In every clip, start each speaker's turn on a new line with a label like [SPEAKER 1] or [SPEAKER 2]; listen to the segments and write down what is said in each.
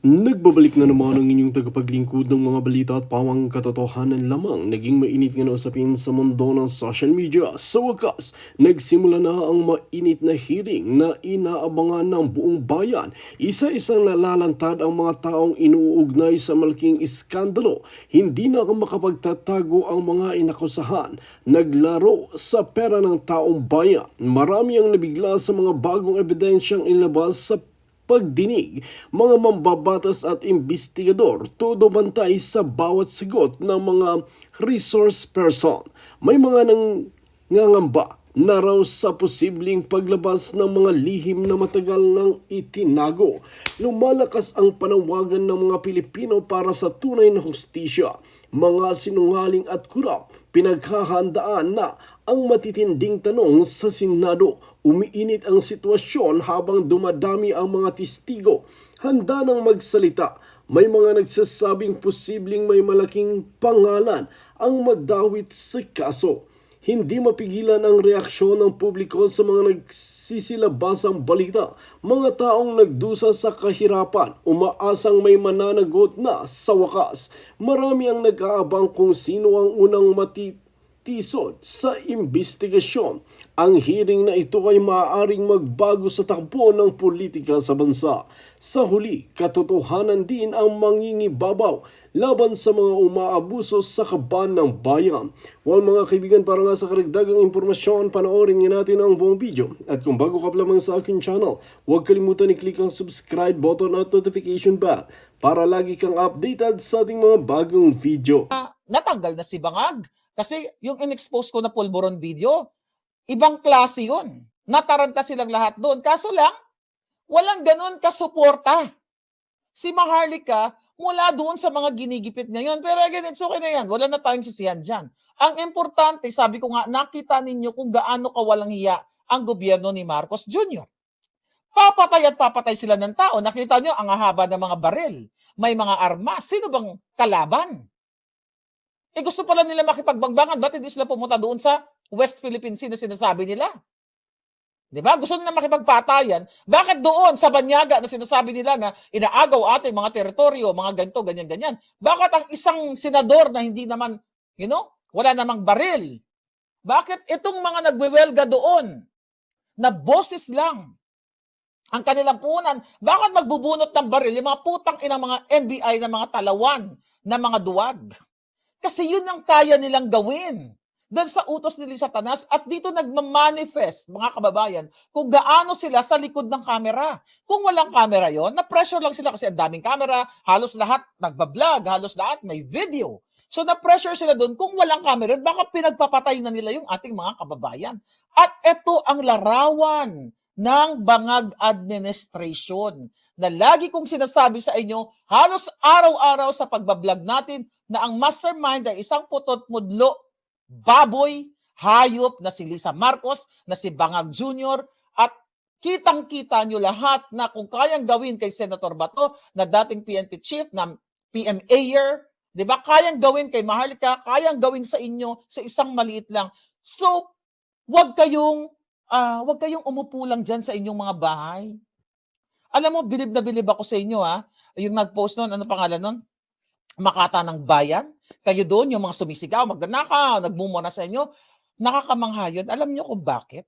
[SPEAKER 1] Nagbabalik na naman ang inyong tagapaglingkod ng mga balita at pawang katotohanan lamang. Naging mainit nga na usapin sa mundo ng social media. Sa wakas, nagsimula na ang mainit na hearing na inaabangan ng buong bayan. Isa-isang nalalantad ang mga taong inuugnay sa malaking iskandalo. Hindi na makapagtatago ang mga inakusahan. Naglaro sa pera ng taong bayan. Marami ang nabigla sa mga bagong ebidensyang inilabas sa pagdinig, mga mambabatas at investigador todo bantay sa bawat sagot ng mga resource person. May mga nangangamba na raw sa posibleng paglabas ng mga lihim na matagal nang itinago. Lumalakas ang panawagan ng mga Pilipino para sa tunay na hustisya. Mga sinungaling at kurap, pinaghahandaan na ang matitinding tanong sa Senado. Umiinit ang sitwasyon habang dumadami ang mga testigo. Handa nang magsalita. May mga nagsasabing posibleng may malaking pangalan ang madawit sa kaso. Hindi mapigilan ang reaksyon ng publiko sa mga nagsisilabasang balita. Mga taong nagdusa sa kahirapan, umaasang may mananagot na sa wakas. Marami ang nag-aabang kung sino ang unang tisod sa investigasyon. Ang hearing na ito ay maaaring magbago sa takbo ng politika sa bansa. Sa huli, katotohanan din ang mangingibabaw laban sa mga umaabuso sa kaban ng bayan. Well mga kaibigan, para nga sa karagdagang impormasyon, panoorin nga natin ang buong video. At kung bago ka pa lamang sa aking channel, huwag kalimutan i-click ang subscribe button at notification bell para lagi kang updated sa ating mga bagong video.
[SPEAKER 2] Natanggal na si Bangag. Kasi yung in-expose ko na pulburon video, ibang klase yun. Nataranta silang lahat doon. Kaso lang, walang ganun kasuporta. Si Maharlika, mula doon sa mga ginigipit ngayon. Pero again, it's okay na yan. Wala na tayong sisihan dyan. Ang importante, sabi ko nga, nakita ninyo kung gaano kawalang hiya ang gobyerno ni Marcos Jr. Papatay at papatay sila ng tao. Nakita nyo, ang hahaba ng mga baril. May mga armas. Sino bang kalaban? Gusto pala nila makipagbangbangan. Ba't hindi sila pumunta doon sa West Philippine Sea na sinasabi nila? Diba? Gusto nila makipagpatayan. Bakit doon sa Banyaga na sinasabi nila na inaagaw ating mga teritoryo, mga ganito, ganyan-ganyan? Bakit ang isang senador na hindi naman, wala namang baril? Bakit itong mga nagwewelga doon na boses lang ang kanilang punan, bakit magbubunot ng baril yung mga putang inang mga NBI na mga talawan na mga duwag? Kasi yun ang kaya nilang gawin dahil sa utos ni Satanas, at dito nagmamanifest, mga kababayan, kung gaano sila sa likod ng kamera. Kung walang kamera yon, na-pressure lang sila kasi ang daming kamera, halos lahat nagbablog, halos lahat may video. So na-pressure sila doon. Kung walang camera, baka pinagpapatay na nila yung ating mga kababayan. At ito ang larawan ng Bangag Administration na lagi kong sinasabi sa inyo, halos araw-araw sa pagbablog natin na ang mastermind ay isang putot-mudlo, baboy, hayop na si Lisa Marcos, na si Bangag Jr. At kitang-kita nyo lahat na kung kayang gawin kay Senator Bato na dating PNP chief, na PMAyer, di ba? Kayang gawin kay Maharlika, kayang gawin sa inyo sa isang maliit lang. So, wag kayong umupo lang dyan sa inyong mga bahay. Alam mo, bilib na bilib ako sa inyo, ha? Yung nag-post nun, ano pangalan nun? Makata ng Bayan. Kayo doon, yung mga sumisigaw, magdanakaw, nagmumuna sa inyo. Nakakamangha yun. Alam niyo kung bakit?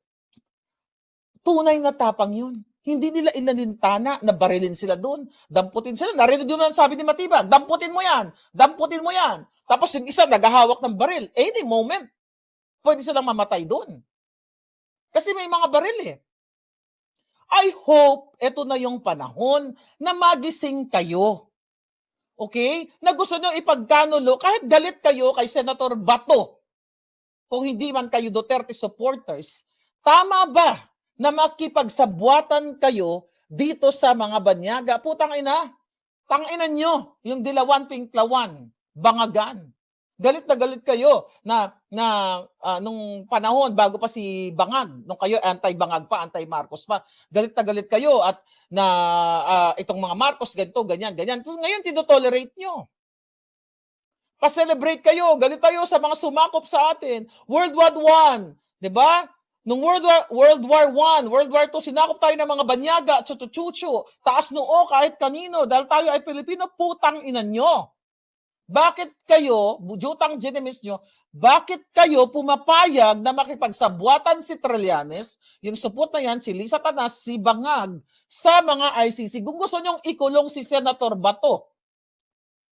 [SPEAKER 2] Tunay na tapang yun. Hindi nila inanintana na barilin sila doon. Damputin sila. Narinig yun ang sabi ni Matibag, damputin mo yan. Damputin mo yan. Tapos yung isa naghahawak ng baril. Any moment, pwede silang mamatay doon. Kasi may mga baril eh. I hope ito na yung panahon na magising kayo. Okay? Na gusto nyo ipagkanulo, kahit galit kayo kay Senator Bato, kung hindi man kayo Duterte supporters, tama ba na makipagsabuatan kayo dito sa mga Banyaga? Putang ina, tanginan nyo yung Dilawan Pinklawan, Bangagan. Galit na galit kayo na nung panahon bago pa si Bangag, nung kayo anti-Bangag pa, anti-Marcos pa, galit na galit kayo at na itong mga Marcos ganito, ganyan, ganyan. Tapos ngayon tinotolerate nyo. Pa-celebrate kayo, galit kayo sa mga sumakop sa atin. World War I, 'di ba? Nung World War I, World War II, sinakop tayo ng mga banyaga, chuchu-chuchu, taas noo kahit kanino, dahil tayo ay Pilipino, putang ina nyo. Bakit kayo, jutang genimis nyo, bakit kayo pumapayag na makipagsabwatan si Trillanes, yung supot na yan, si Lisa Tanas, si Bangag, sa mga ICC, kung gusto nyong ikulong si Senator Bato?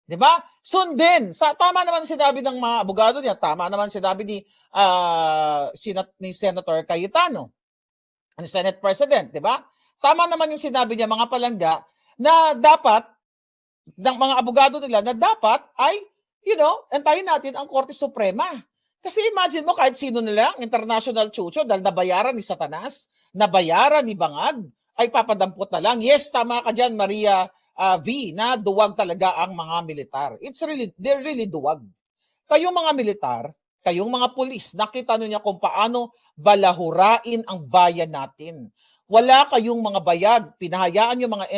[SPEAKER 2] Diba? Sundin. Tama naman sinabi ng mga abogado niya, tama naman sinabi ni Senator Cayetano, ni Senate President, diba? Tama naman yung sinabi niya, mga palangga, na dapat, ng mga abogado nila, na dapat ay, antayin natin ang Korte Suprema. Kasi imagine mo, kahit sino nila, international chucho, dahil nabayaran ni Satanas, nabayaran ni Bangag, ay papadampot na lang. Yes, tama ka dyan, Maria V, na duwag talaga ang mga militar. They're really duwag. Kayong mga militar, kayong mga pulis, nakita nyo niya kung paano balahurain ang bayan natin. Wala kayong mga bayag. Pinahayaan yung mga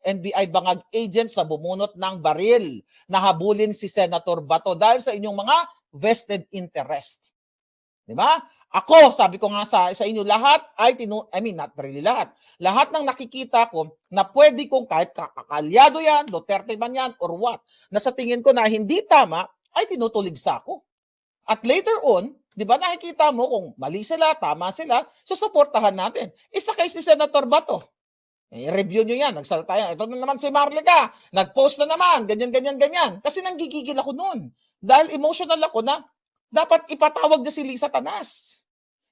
[SPEAKER 2] NBI Bangag agents sa bumunot ng baril na habulin si Senator Bato dahil sa inyong mga vested interest. Di ba? Ako, sabi ko nga sa inyo, lahat ay, not really lahat. Lahat ng nakikita ko na pwede kong kahit kakalyado yan, Duterte man yan, or what, na sa tingin ko na hindi tama, ay tinutuligsa ko. At later on, di ba nakikita mo kung mali sila, tama sila, susuportahan natin. Isa kay si Senator Bato. Review nyo yan, nagsalita yan. Ito na naman si Marlica, nag-post na naman, ganyan. Kasi nanggigigil ako noon. Dahil emotional ako na dapat ipatawag na si Lisa Tanas.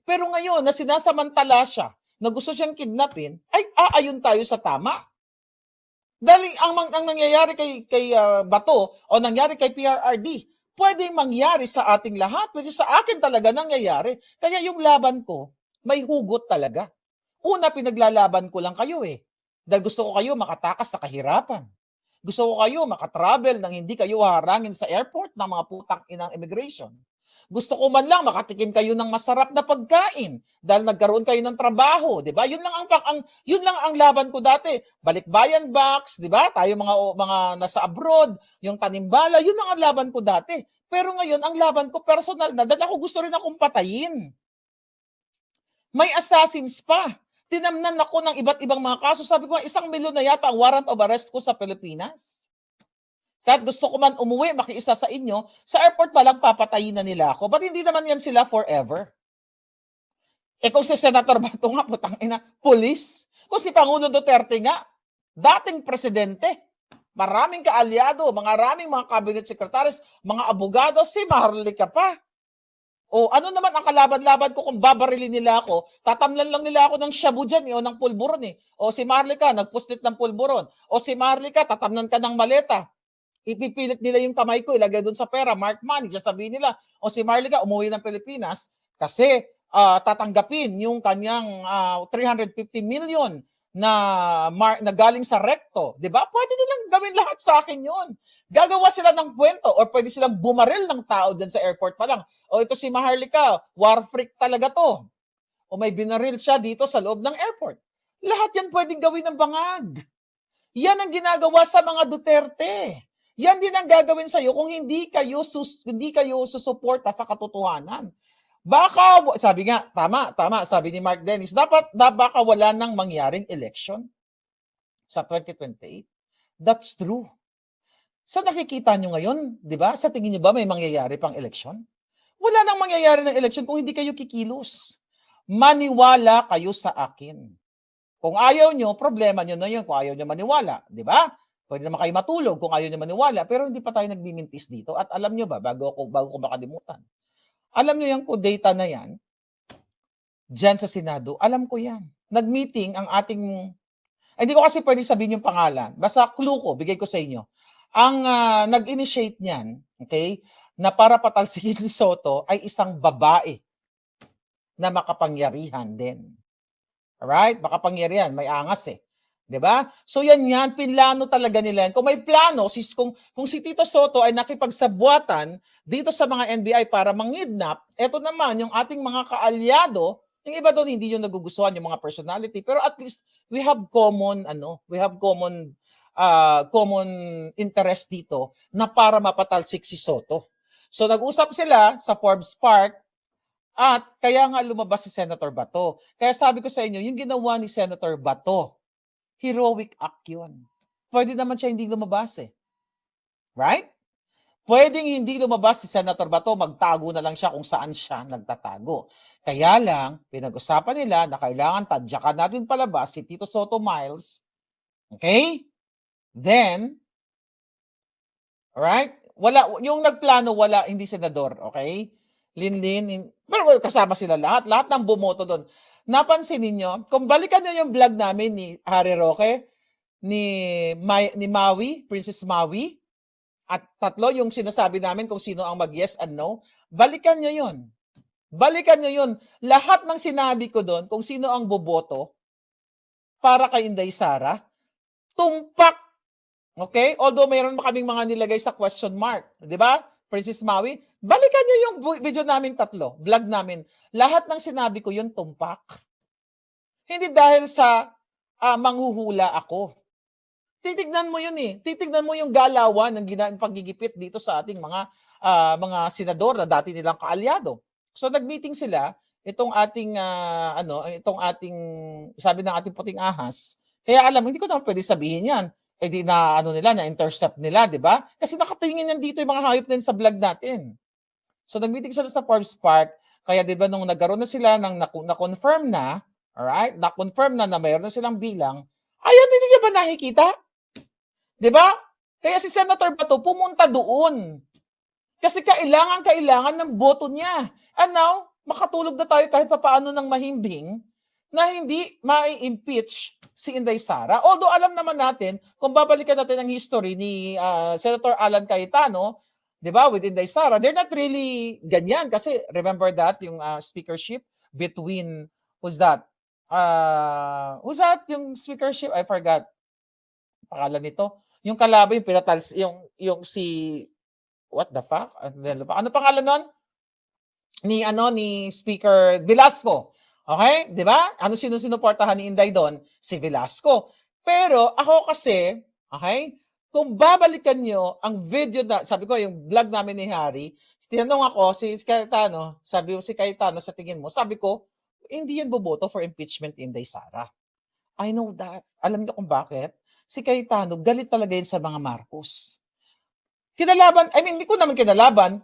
[SPEAKER 2] Pero ngayon, na sinasamantala siya, na gusto siyang kidnapin, ay aayon tayo sa tama. Dahil ang nangyayari kay Bato o nangyari kay PRRD, pwedeng mangyari sa ating lahat, which is sa akin talaga nangyayari. Kaya yung laban ko, may hugot talaga. Una, pinaglalaban ko lang kayo Dahil gusto ko kayo makatakas sa kahirapan. Gusto ko kayo makatravel nang hindi kayo harangin sa airport ng mga putang inang immigration. Gusto ko man lang makatikim kayo ng masarap na pagkain dahil nagkaroon kayo ng trabaho, 'di ba? Yun lang ang laban ko dati. Balikbayan box, 'di ba? Tayo mga nasa abroad, yung tanimbala, yun lang ang laban ko dati. Pero ngayon ang laban ko personal na dahil ako gusto rin akong patayin. May assassins pa. Tinamnan ako ng iba't ibang mga kaso. Sabi ko, 1 milyon na yata ang warrant of arrest ko sa Pilipinas. Kahit gusto ko man umuwi, makiisa sa inyo, sa airport pa lang papatayin na nila ako. Ba't hindi naman yan sila forever? Kung si Senator Bato nga, putang ina, police. Kung si Pangulo Duterte nga, dating presidente, maraming kaalyado, maraming mga cabinet secretaries, mga abogado, si Marlica pa. O ano naman ang kalaban-laban ko kung babarilin nila ako, tatamlan lang nila ako ng shabu dyan o ng pulburon O si Marlica, nagpuslit ng pulburon. O si Marlica, tatamnan ka ng maleta. Ipipilit nila yung kamay ko, ilagay doon sa pera, mark money, sasabihin nila, o si Marlica umuwi ng Pilipinas kasi tatanggapin yung kanyang 350 million na galing sa recto. Diba? Pwede nilang gawin lahat sa akin yun. Gagawa sila ng kwento or pwede silang bumaril ng tao dyan sa airport pa lang. O ito si Maharlika, war freak talaga to. O may binaril siya dito sa loob ng airport. Lahat yan pwedeng gawin ng Bangag. Yan ang ginagawa sa mga Duterte. Yan din ang gagawin sa iyo kung hindi kayo susuporta sa katotohanan. Baka, sabi nga, tama, sabi ni Mark Dennis, baka wala nang mangyaring election sa 2028. That's true. Sa nakikita nyo ngayon, di ba? Sa tingin nyo ba may mangyayari pang election? Wala nang mangyayari ng election kung hindi kayo kikilos. Maniwala kayo sa akin. Kung ayaw nyo, problema nyo na yun. Kung ayaw nyo maniwala, di ba? Pwede naman kayo matulog kung ayaw nyo maniwala, pero hindi pa tayo nagbimintis dito. At alam nyo ba, bago ko makalimutan, alam nyo yung data na yan, dyan sa Senado, alam ko yan. Nag-meeting ang ating, hindi ko kasi pwede sabihin yung pangalan, basta clue ko, bigay ko sa inyo. Ang nag-initiate niyan, okay, na para patalsikin si Soto ay isang babae na makapangyarihan din. Alright? Makapangyarihan, may angas 'di ba? So yan, pinlano talaga nila yan. Kung may plano, kung si Tito Soto ay nakipagsabwatan dito sa mga NBI para mangidnap, eto naman yung ating mga kaalyado, yung iba doon hindi yung nagugustuhan yung mga personality, pero at least we have common interest dito na para mapatalsik si Soto. So nag-usap sila sa Forbes Park At kaya nga lumabas si Senator Bato. Kaya sabi ko sa inyo, yung ginawa ni Senator Bato, heroic act yun. Pwede naman siya hindi lumabas eh. Right? Pwedeng hindi lumabas si Senator Bato, magtago na lang siya kung saan siya nagtatago. Kaya lang, pinag-usapan nila na kailangan tadyakan natin palabas si Tito Soto Miles. Okay? Then, alright? Wala, yung nagplano, wala, hindi senador. Okay? Pero kasama sila lahat ng bumoto doon. Napansin ninyo, kung balikan nyo yung vlog namin ni Harry Roque, ni Maui, Princess Maui, at tatlo yung sinasabi namin kung sino ang mag-yes and no, balikan nyo yun. Balikan nyo yun. Lahat ng sinabi ko doon, kung sino ang boboto para kay Inday Sara, tumpak. Okay? Although mayroon kaming mga nilagay sa question mark. Di ba? Princess Maui, balikan nyo yung video namin tatlo, vlog namin. Lahat ng sinabi ko yun, tumpak. Hindi dahil sa manghuhula ako. Titignan mo yun eh. Titignan mo yung galawan ng paggigipit dito sa ating mga senador na dati nilang kaalyado. So nagmeeting sila, itong ating sabi ng ating puting ahas. Kaya alam, hindi ko naman pwede sabihin yan. Eh di na na-intercept nila, di ba? Kasi nakatingin yan dito yung mga hayop na sa vlog natin. So nag-meeting sila sa Forbes Park, kaya di ba nung nagkaroon na sila ng na-confirm na, alright, na-confirm na mayroon na silang bilang, ayan, hindi niya ba nakikita? Di ba? Kaya si Senator Bato pumunta doon. Kasi kailangan ng boto niya. And now, makatulog na tayo kahit papaano ng mahimbing na hindi mai-impeach si Inday Sara. Although alam naman natin, kung babalikan natin ang history ni Senator Alan Cayetano, di ba, with Inday Sara, they're not really ganyan. Kasi remember that, yung speakership between, who's that? Yung speakership? I forgot. Pangalan nito. Yung kalaban, yung pinatals, yung si, what the fuck? Ano pangalan nun? Ni Speaker Velasco. Okay? Di ba? Sino sinuportahan ni Inday doon? Si Velasco. Pero ako kasi, okay, kung babalikan nyo ang video na, sabi ko, yung vlog namin ni Harry, tinanong ako, si Cayetano, sabi ko si Cayetano, sa tingin mo, sabi ko, hindi yan boboto for impeachment Inday Sara. I know that. Alam niyo kung bakit? Si Cayetano, galit talaga yun sa mga Marcos. Hindi ko naman kinalaban.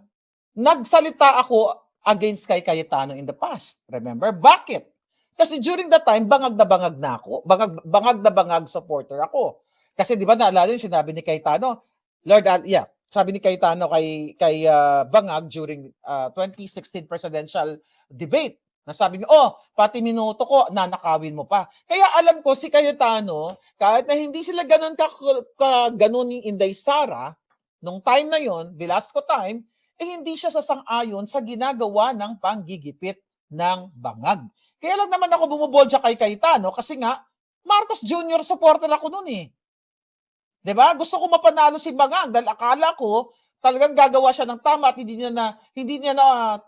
[SPEAKER 2] Nagsalita ako against kay Cayetano in the past. Remember? Bakit? Kasi during that time, bangag na ako. Bangag na bangag supporter ako. Kasi di ba naalala yung sinabi ni Cayetano, sabi ni Cayetano kay Bangag during 2016 presidential debate. Nasabi niyo, pati minuto ko, nanakawin mo pa. Kaya alam ko si Cayetano, kahit na hindi sila ganun ganun ni Inday Sara, nung time na yon, Velasco time, hindi siya sasang-ayon sa ginagawa ng panggigipit ng Bangag. Kaya lang naman ako bumubolsa kay Cayetano kasi nga, Marcos Jr. supporter ako noon eh. 'Di ba? Gusto ko mapanalo si Bangag dahil akala ko talagang gagawa siya ng tama at hindi niya na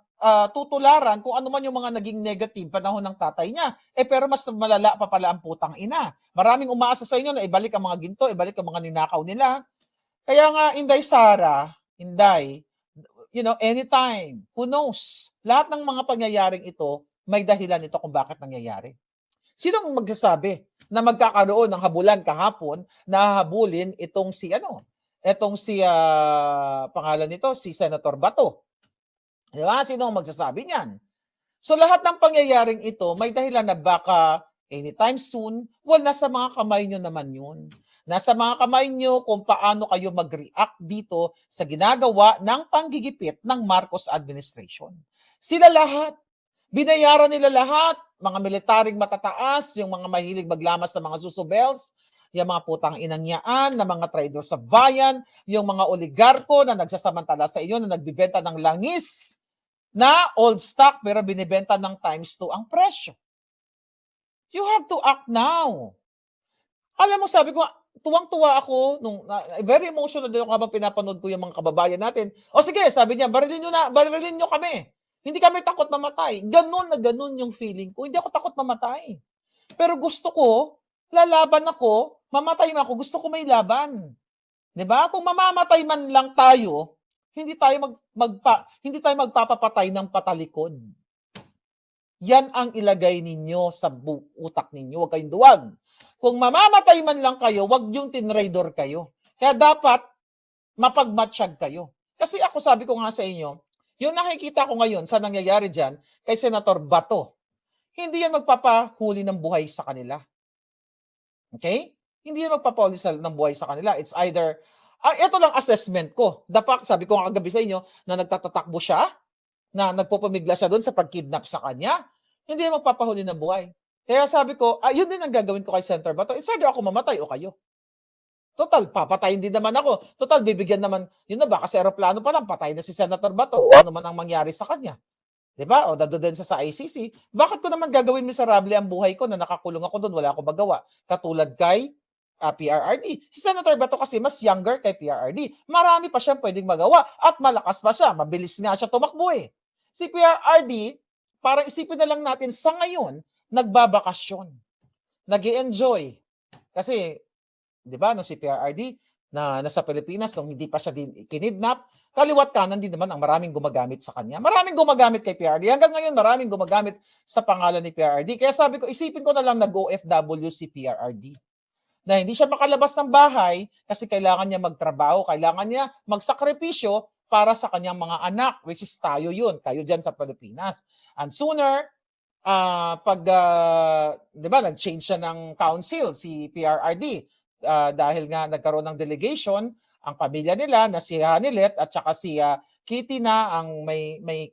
[SPEAKER 2] tutularan kung ano man yung mga naging negative panahon ng tatay niya. Pero mas malala pa pala ang putang ina. Maraming umaasa sa inyo na ibalik ang mga ginto, ibalik ang mga ninakaw nila. Kaya nga, Inday Sara, anytime, who knows? Lahat ng mga pangyayaring ito, may dahilan ito kung bakit nangyayari. Sino ang magsasabi na magkakaroon ng habulan kahapon na habulin itong pangalan nito, si Senator Bato? Di ba? Sino ang magsasabi niyan? So lahat ng pangyayaring ito, may dahilan na baka anytime soon, nasa mga kamay nyo naman yun. Nasa mga kamay nyo kung paano kayo mag-react dito sa ginagawa ng panggigipit ng Marcos administration. Sila lahat, binayaran nila lahat, mga militaring matataas, yung mga mahilig maglamas sa mga susubels, yung mga putang inangyaan, na mga traidor sa bayan, yung mga oligarko na nagsasamantala sa iyo, na nagbibenta ng langis, na old stock pero binibenta ng times 2 ang presyo. You have to act now. Alam mo, sabi ko, tuwang-tuwa ako, very emotional din ako habang pinapanood ko yung mga kababayan natin. Sige, sabi niya, barilin nyo kami. Hindi kami takot mamatay. Ganun na ganun yung feeling ko. Hindi ako takot mamatay. Pero gusto ko, lalaban ako, mamatay man ako, gusto ko may laban. 'Di ba? Kung mamamatay man lang tayo, hindi tayo magpapapatay ng patalikod. Yan ang ilagay ninyo sa utak ninyo. Huwag kayong duwag. Kung mamamatay man lang kayo, huwag yung tinraidor kayo. Kaya dapat mapagmatsyag kayo. Kasi ako sabi ko nga sa inyo, yung nakikita ko ngayon sa nangyayari dyan kay Senator Bato, hindi yan magpapahuli ng buhay sa kanila. Okay? Hindi yan magpapahuli ng buhay sa kanila. It's either, ito lang assessment ko. Dapat, sabi ko nga kagabi sa inyo, na nagtatatakbo siya, na nagpupumigla siya doon sa pagkidnap sa kanya, hindi yan magpapahuli ng buhay. Kaya sabi ko, yun din ang gagawin ko kay Senator Bato. It's either ako mamatay o kayo. Total, papatayin din naman ako. Total, bibigyan naman, yun na ba, kasi aeroplano pa lang, patay na si Senator Bato. O ano man ang mangyari sa kanya. Diba? O dado din sa ICC. Bakit ko naman gagawin miserable ang buhay ko na nakakulong ako doon, wala akong magawa? Katulad kay PRRD. Si Senator Bato kasi mas younger kay PRRD. Marami pa siyang pwedeng magawa at malakas pa siya. Mabilis nga siya tumakbo eh. Si PRRD, parang isipin na lang natin sa ngayon, nagbabakasyon. Nag-i-enjoy. Kasi di ba, no, si PRRD na nasa Pilipinas nung hindi pa siya din kinidnap, kaliwat kanan din naman ang maraming gumagamit sa kanya. Maraming gumagamit kay PRRD. Hanggang ngayon, maraming gumagamit sa pangalan ni PRRD. Kaya sabi ko, isipin ko na lang nag-OFW si PRRD. Na hindi siya makalabas ng bahay kasi kailangan niya magtrabaho, kailangan niya magsakripisyo para sa kanyang mga anak, which is tayo yun, kayo dyan sa Pilipinas. And sooner, di ba, nag-change siya ng council, si PRRD. Dahil nga nagkaroon ng delegation, ang pamilya nila na si Hanilet at saka si Kitty na ang may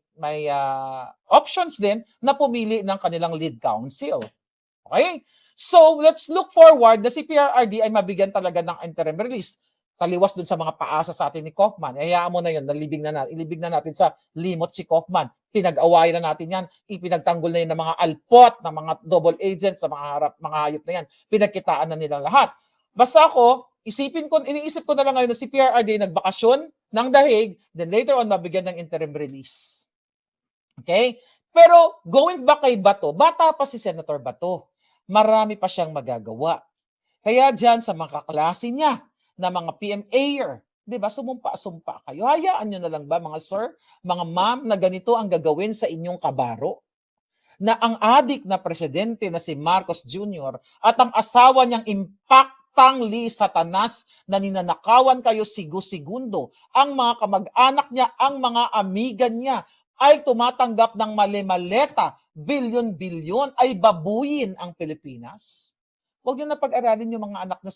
[SPEAKER 2] options din na pumili ng kanilang lead council. Okay? So, let's look forward na si PRRD ay mabigyan talaga ng interim release. Taliwas dun sa mga paasa sa atin ni Kaufman. Hayaan mo na yun, ilibig na natin sa limot si Kaufman. Pinag-awayan na natin yan. Ipinagtanggol na yun ng mga alpot, ng mga double agents, sa mga hayop na yan. Pinagkitaan na nilang lahat. Basta ako, iniisip ko na lang ngayon na si PRRD nagbakasyon ng dahig, then later on mabigyan ng interim release. Okay? Pero going back kay Bato, bata pa si Senator Bato. Marami pa siyang magagawa. Kaya dyan sa mga kaklase niya na mga PMAer, di ba, sumumpa-sumpa kayo. Hayaan nyo na lang ba mga sir, mga ma'am, na ganito ang gagawin sa inyong kabaro? Na ang adik na presidente na si Marcos Jr. at ang asawa niyang Tangli Satanas na ninanakawan kayo sigo-segundo. Ang mga kamag-anak niya, ang mga amiga niya ay tumatanggap ng mali-maleta, bilyon-bilyon, ay babuyin ang Pilipinas. Huwag niyo na pag-aralin yung mga anak niyo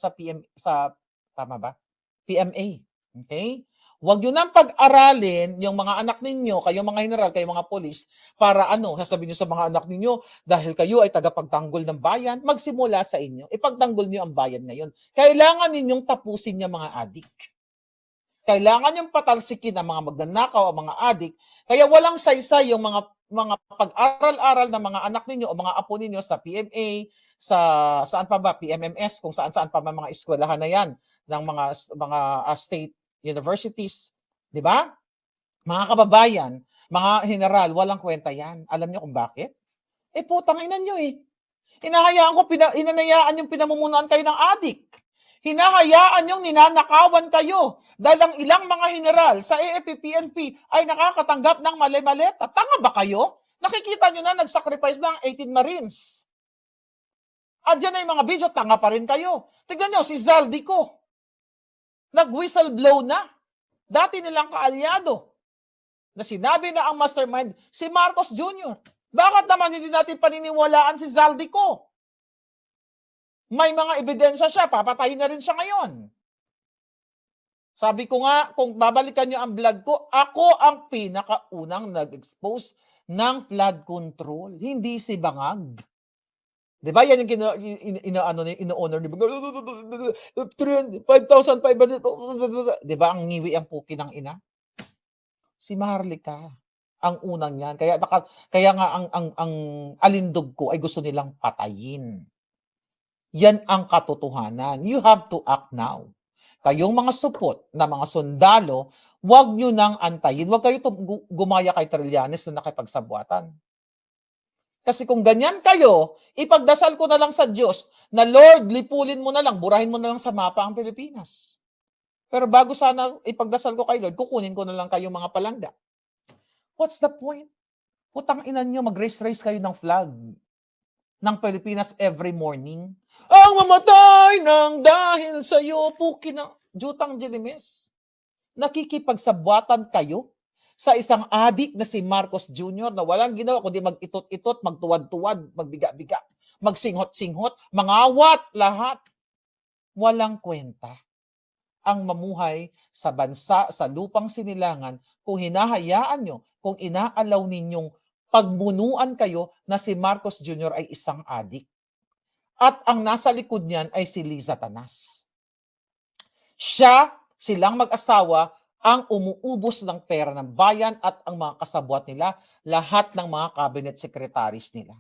[SPEAKER 2] tama ba? PMA. Okay? Huwag niyo nang pag-aralin yung mga anak ninyo, kayong mga general, kayong mga polis, para sasabihin niyo sa mga anak ninyo, dahil kayo ay tagapagtanggol ng bayan, magsimula sa inyo. Ipagtanggol niyo ang bayan ngayon. Kailangan ninyong tapusin yung mga adik. Kailangan yung patalsikin ang mga magnanakaw, ang mga adik. Kaya walang saysay yung mga pag-aral-aral ng mga anak ninyo o mga apo ninyo sa PMA, saan pa ba, PMMS, kung saan-saan pa mga eskwelahan na yan ng mga state universities, di ba? Mga kababayan, mga general, walang kwenta yan. Alam niyo kung bakit? Putang ina niyo eh. Hinanayaan yung pinamumunuan kayo ng adik. Hinahayaan yung ninanakawan kayo dahil ang ilang mga general sa AFP-PNP ay nakakatanggap ng mali-maleta. Tanga ba kayo? Nakikita nyo na nag-sacrifice ng 18 Marines. At dyan na yung mga video, tanga pa rin kayo. Tignan nyo, si Zaldico. Nag-whistleblow na. Dati nilang kaalyado na sinabi na ang mastermind si Marcos Jr. Bakit naman hindi natin paniniwalaan si Zaldico? May mga ebidensya siya, papatayin na rin siya ngayon. Sabi ko nga, kung babalikan nyo ang vlog ko, ako ang pinakaunang nag-expose ng flood control. Hindi si Bangag. Diba? Yan yung ino-honor ni Bangag. 5,500. Diba? Ang ngiwi ang puki ng ina. Si Maharlika ang unang yan. Kaya nga ang alindog ko ay gusto nilang patayin. Yan ang katotohanan. You have to act now. Kayong mga supot na mga sundalo, huwag nyo nang antayin. Huwag kayo gumaya kay Trillanes na nakipagsabuatan. Kasi kung ganyan kayo, ipagdasal ko na lang sa Diyos na Lord, lipulin mo na lang, burahin mo na lang sa mapa ang Pilipinas. Pero bago sana ipagdasal ko kay Lord, kukunin ko na lang kayong mga palangga. What's the point? Putang ina nyo, mag-raise-raise kayo ng flag ng Pilipinas every morning. Ang mamatay ng dahil sa'yo, puki na jutang jilimis. Nakikipagsabwatan kayo sa isang adik na si Marcos Jr. na walang ginawa kundi mag-itot-itot, magtuwad-tuwad, magbiga-biga, magsinghot-singhot, mangawat lahat. Walang kwenta ang mamuhay sa bansa, sa lupang sinilangan kung hinahayaan nyo, kung inaalaw ninyong pagmunuan kayo na si Marcos Jr. ay isang adik. At ang nasa likod niyan ay si Liza Tanas. Silang mag-asawa ang umuubos ng pera ng bayan at ang mga kasabwat nila, lahat ng mga cabinet secretaries nila.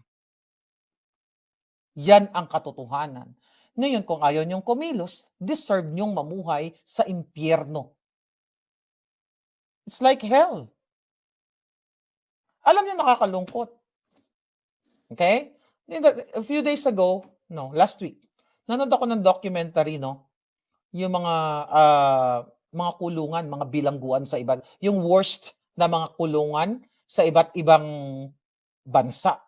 [SPEAKER 2] Yan ang katotohanan. Ngayon, kung ayaw niyong kumilos, deserve niyong mamuhay sa impyerno. It's like hell. Alam niyo, nakakalungkot. Okay? A few days ago, last week, nanood ako ng documentary, yung mga kulungan, mga bilangguan sa iba, yung worst na mga kulungan sa iba't ibang bansa.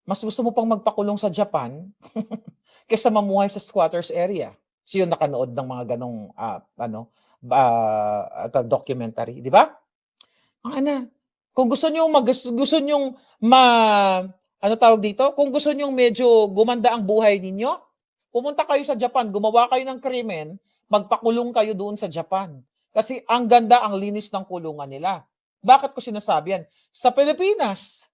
[SPEAKER 2] Mas gusto mo pang magpakulong sa Japan kaysa mamuhay sa squatters area. So yung nakanood ng mga ganong documentary, di ba? Kung gusto niyo kung gusto niyo medyo gumanda ang buhay ninyo, pumunta kayo sa Japan, gumawa kayo ng krimen, magpakulong kayo doon sa Japan. Kasi ang ganda, ang linis ng kulungan nila. Bakit ko sinasabi yan? Sa Pilipinas,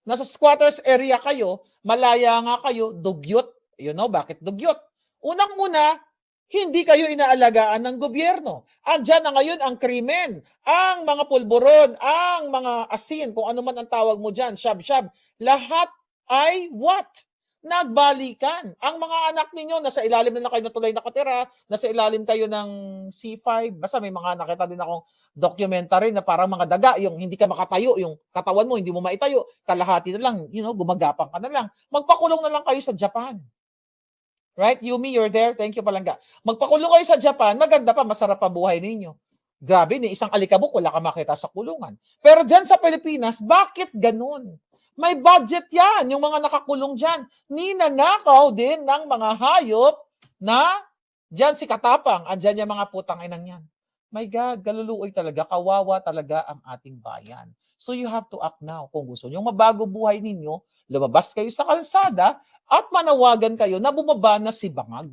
[SPEAKER 2] nasa squatters area kayo, malaya nga kayo, dugyot. Bakit dugyot? Unang-una, hindi kayo inaalagaan ng gobyerno. Andyan na ngayon ang krimen, ang mga pulburon, ang mga asin, kung ano man ang tawag mo dyan, shab-shab. Lahat ay what? Nagbalikan. Ang mga anak ninyo, nasa ilalim na kayo na tulay nakatira, nasa ilalim kayo ng C5. Basta may mga nakita din akong documentary na parang mga daga, yung hindi ka makatayo, yung katawan mo hindi mo maitayo, kalahati na lang, gumagapang ka na lang. Magpakulong na lang kayo sa Japan. Right? Yumi, you're there. Thank you, Palangga. Magpakulong kayo sa Japan, maganda pa, masarap pa buhay ninyo. Grabe, ni isang alikabok, wala ka makita sa kulungan. Pero dyan sa Pilipinas, bakit ganun? May budget yan, yung mga nakakulong dyan. Ninanakaw din ng mga hayop na dyan si Katapang, andyan yung mga putang inang yan. My God, galuluoy talaga, kawawa talaga ang ating bayan. So you have to act now. Kung gusto nyo mabago buhay ninyo, lumabas kayo sa kalsada at manawagan kayo na bumaba na si Bangag.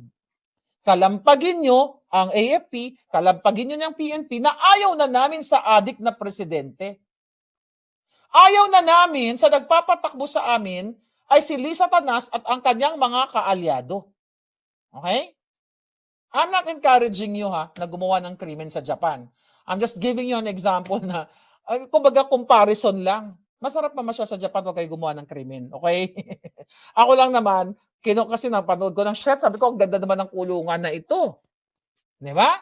[SPEAKER 2] Kalampagin nyo ang AFP, kalampagin nyo ng PNP na ayaw na namin sa adik na presidente. Ayaw na namin sa nagpapatakbo sa amin ay si Liza Tanas at ang kanyang mga kaalyado. Okay? I'm not encouraging you na gumawa ng krimen sa Japan. I'm just giving you an example na, kumbaga comparison lang. Masarap naman siya sa Japan, wag kayo gumawa ng krimen. Okay? Ako lang naman, kasi napanood ko ng shit, sabi ko, ang ganda naman ng kulungan na ito. Di ba?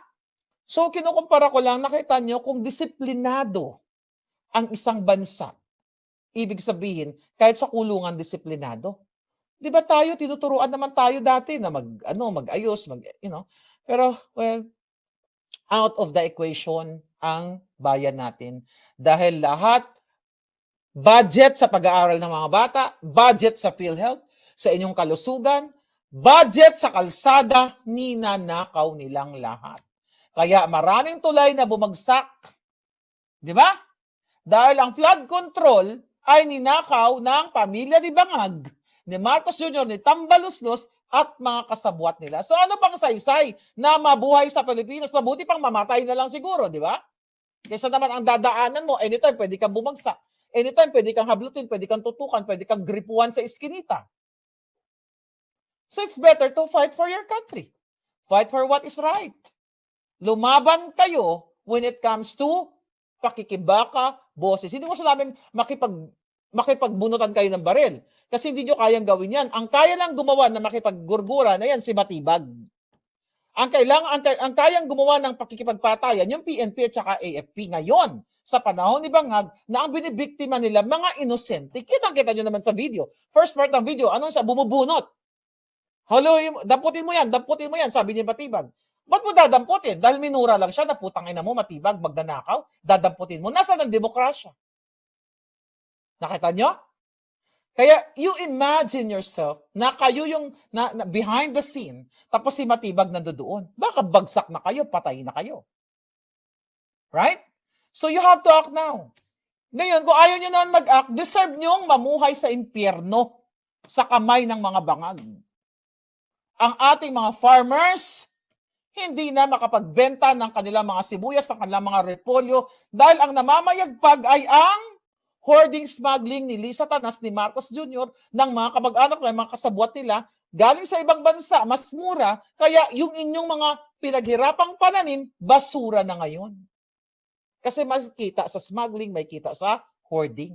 [SPEAKER 2] So, kinukumpara ko lang, nakita nyo kung disiplinado ang isang bansa. Ibig sabihin, kahit sa kulungan disiplinado. Di ba tayo, tinuturuan naman tayo dati na mag-ayos, Pero, out of the equation ang bayan natin. Dahil lahat, budget sa pag-aaral ng mga bata, budget sa PhilHealth, sa inyong kalusugan, budget sa kalsada, ninanakaw nilang lahat. Kaya maraming tulay na bumagsak. Di ba? Dahil ang flood control ay ninakaw ng pamilya ni Bangag, ni Marcos Jr., ni Tambaluslos, at mga kasabwat nila. So ano pang saysay na mabuhay sa Pilipinas? Mabuti pang mamatay na lang siguro, di ba? Kaysa naman ang dadaanan mo, anytime pwede kang bumagsak. Anytime pwede kang hablutin, pwede kang tutukan, pwede kang gripuan sa iskinita. So it's better to fight for your country. Fight for what is right. Lumaban kayo when it comes to pakikibaka, boses. Hindi ko sabihin makipagbunutan kayo ng baril. Kasi hindi nyo kayang gawin yan. Ang kaya lang gumawa na makipaggurgura na yan, si Matibag. Ang kayang gumawa ng pakikipagpatayan, yung PNP at saka AFP ngayon, sa panahon ni Bangag, na ang binibiktima nila, mga inosente. Kitang-kita nyo naman sa video. First part ng video, anong sa bumubunot? Damputin mo yan, sabi ni Matibag. Ba't mo dadamputin? Dahil minura lang siya, naputangin na mo, Matibag, magnanakaw, dadamputin mo. Nasaan ang demokrasya? Nakita nyo? Kaya you imagine yourself na kayo yung na behind the scene, tapos si Matibag nandoon. Baka bagsak na kayo, patay na kayo. Right? So you have to act now. Ngayon, kung ayaw nyo naman mag-act, deserve nyong mamuhay sa impyerno sa kamay ng mga bangag. Ang ating mga farmers, hindi na makapagbenta ng kanilang mga sibuyas, ng kanilang mga repolyo, dahil ang namamayagpag ay ang hoarding smuggling ni Lisa Tanas, ni Marcos Jr., ng mga kamag-anak ng mga kasabwat nila, galing sa ibang bansa, mas mura, kaya yung inyong mga pinaghirapang pananim, basura na ngayon. Kasi mas kita sa smuggling, may kita sa hoarding.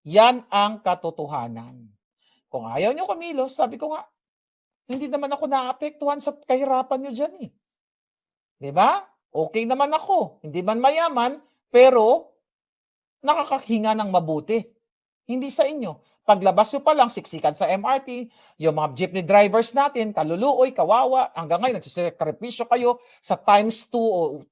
[SPEAKER 2] Yan ang katotohanan. Kung ayaw nyo kumilos, sabi ko nga, hindi naman ako naapektuhan sa kahirapan nyo dyan eh. Diba? Okay naman ako. Hindi man mayaman, pero nakakahinga ng mabuti. Hindi sa inyo. Paglabas nyo pa lang, siksikan sa MRT, yung mga jeepney drivers natin, kaluluoy, kawawa, hanggang ngayon, nagsisakripisyo kayo sa times 2 o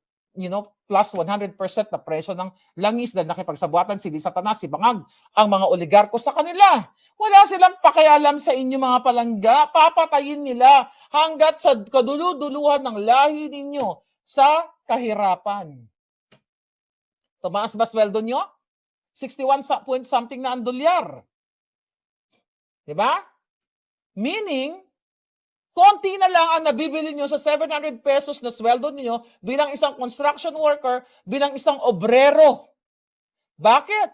[SPEAKER 2] plus 100% na presyo ng langis dahil nakipagsabuatan si Lisa Tanas, si Bangag, ang mga oligarko sa kanila. Wala silang pakialam sa inyo mga palangga, papatayin nila hanggat sa kaduluduluhan ng lahi ninyo sa kahirapan. Tumaas ba sweldo nyo? 61 point something na ang dolyar. Diba? Meaning, konti na lang ang nabibili nyo sa 700 pesos na sweldo niyo bilang isang construction worker, bilang isang obrero. Bakit?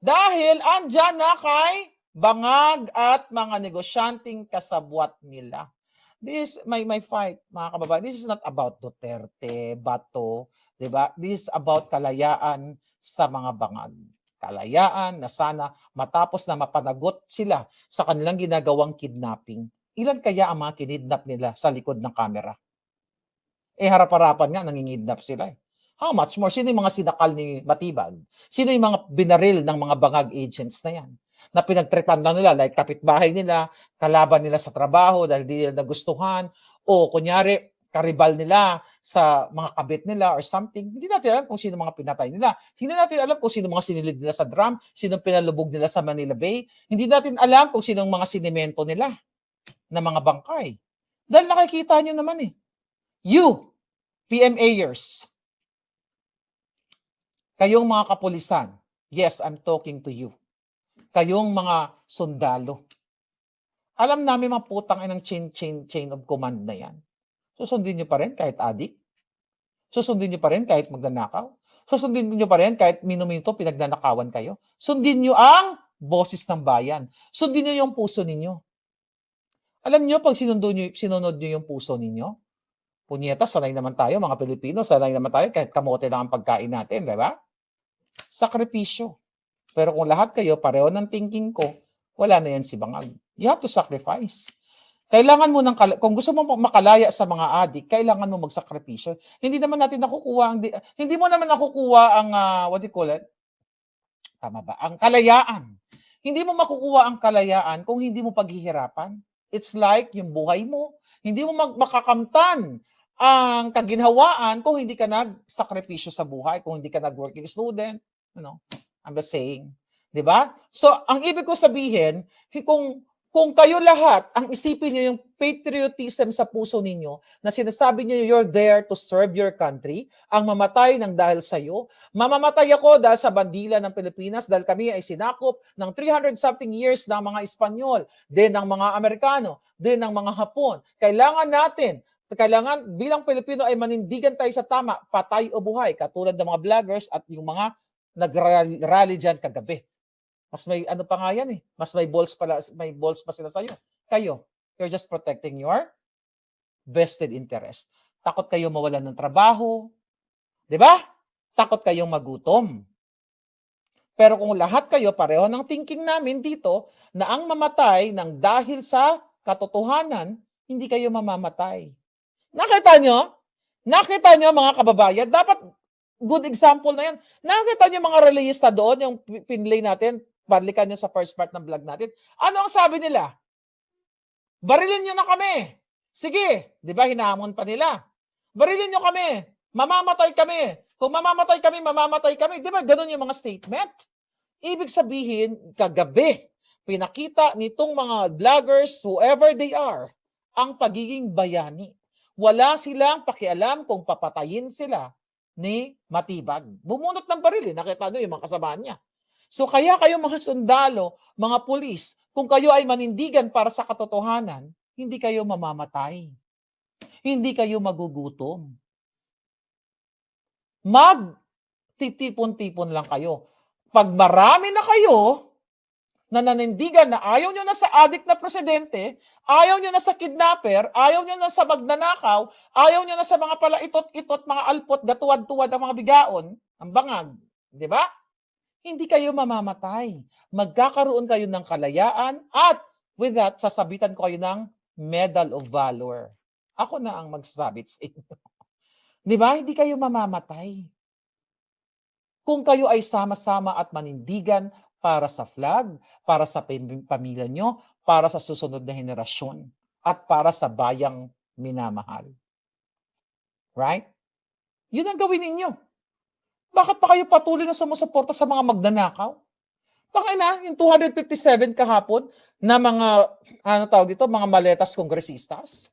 [SPEAKER 2] Dahil andyan na kay bangag at mga negosyanteng kasabwat nila. This my fight, mga kababayan. This is not about Duterte, Bato, diba? This is about kalayaan sa mga bangag. Kalayaan na sana matapos na mapanagot sila sa kanilang ginagawang kidnapping. Ilan kaya ang mga kinidnap nila sa likod ng kamera? Harap-harapan nga, nangingidnap sila. How much more? Sino yung mga sinakal ni Matibag? Sino yung mga binaril ng mga bangag agents na yan? Na pinagtripan na nila, like kapitbahay nila, kalaban nila sa trabaho dahil di nila nagustuhan, o kunyari, karibal nila sa mga kabit nila or something. Hindi natin alam kung sino mga pinatay nila. Hindi natin alam kung sino mga sinilid nila sa drum, sino pinalubog nila sa Manila Bay. Hindi natin alam kung sino mga sinimento nila na mga bangkay. Dahil nakikita nyo naman eh. You, PMAers, kayong mga kapulisan, yes, I'm talking to you. Kayong mga sundalo. Alam namin mga putang inang chain of command na yan. Susundin nyo pa rin kahit adik? Susundin nyo pa rin kahit magnanakaw? Susundin nyo pa rin kahit minuminto pinagnanakawan kayo? Sundin nyo ang boses ng bayan. Sundin nyo yung puso ninyo. Alam nyo, pag sinunod nyo yung puso ninyo, punyeta, sanay naman tayo, mga Pilipino, sanay naman tayo, kahit kamote lang ang pagkain natin, di ba? Sakripisyo. Pero kung lahat kayo, pareho ng thinking ko, wala na yan si Bangag. You have to sacrifice. Kailangan mo kung gusto mo makalaya sa mga adik, kailangan mo magsakripisyo. Hindi naman natin nakukuha hindi mo naman nakukuha ang what do you call it? Tama ba? Ang kalayaan. Hindi mo makukuha ang kalayaan kung hindi mo paghihirapan. It's like yung buhay mo. Hindi mo makakamtan ang kaginhawaan kung hindi ka nagsakripisyo sa buhay, kung hindi ka nag-working student. I'm just saying. Diba? So, ang ibig ko sabihin, kung kayo lahat, ang isipin nyo yung patriotism sa puso ninyo, na sinasabi nyo you're there to serve your country, ang mamatay ng dahil sa'yo, mamamatay ako dahil sa bandila ng Pilipinas, dahil kami ay sinakop ng 300-something years ng mga Espanyol, din ng mga Amerikano, din ng mga Hapon. Kailangan bilang Pilipino ay manindigan tayo sa tama, patay o buhay, katulad ng mga vloggers at yung mga nag-rally dyan kagabi. Mas may ano pa nga yan eh. Mas may balls pa sila sa'yo. Kayo, you're just protecting your vested interest. Takot kayo mawalan ng trabaho. Di ba? Takot kayong magutom. Pero kung lahat kayo, pareho ng thinking namin dito, na ang mamatay ng dahil sa katotohanan, hindi kayo mamamatay. Nakita nyo? Nakita nyo mga kababayan? Dapat good example na yan. Nakita nyo mga reliyista doon, yung pinlay natin, balikan nyo sa first part ng vlog natin. Ano ang sabi nila? Barilin nyo na kami. Sige, di ba hinahamon pa nila? Barilin nyo kami. Mamamatay kami. Kung mamamatay kami, mamamatay kami. Di ba ganun yung mga statement? Ibig sabihin, kagabi, pinakita nitong mga vloggers, whoever they are, ang pagiging bayani. Wala silang pakialam kung papatayin sila ni Matibag. Bumunot ng baril, nakita nyo yung mga kasama niya. So kaya kayo mga sundalo, mga pulis, kung kayo ay manindigan para sa katotohanan, hindi kayo mamamatay. Hindi kayo magugutom. Magtitipon-tipon lang kayo. Pag marami na kayo na nanindigan na ayaw nyo na sa adik na presidente, ayaw nyo na sa kidnapper, ayaw nyo na sa magnanakaw, ayaw nyo na sa mga palaitot-itot, mga alpot, gatuwad-tuwad ang mga bigaon, ang bangag, di ba? Hindi kayo mamamatay. Magkakaroon kayo ng kalayaan at with that, sasabitan ko kayo ng Medal of Valor. Ako na ang magsasabit sa inyo. Di ba? Hindi kayo mamamatay. Kung kayo ay sama-sama at manindigan para sa flag, para sa pamilya nyo, para sa susunod na henerasyon, at para sa bayang minamahal. Right? Yun ang gawin ninyo. Bakit pa kayo patuloy na sumusuporta sa mga magnanakaw? Pakina, yung 257 kahapon na mga, mga maletas kongresistas,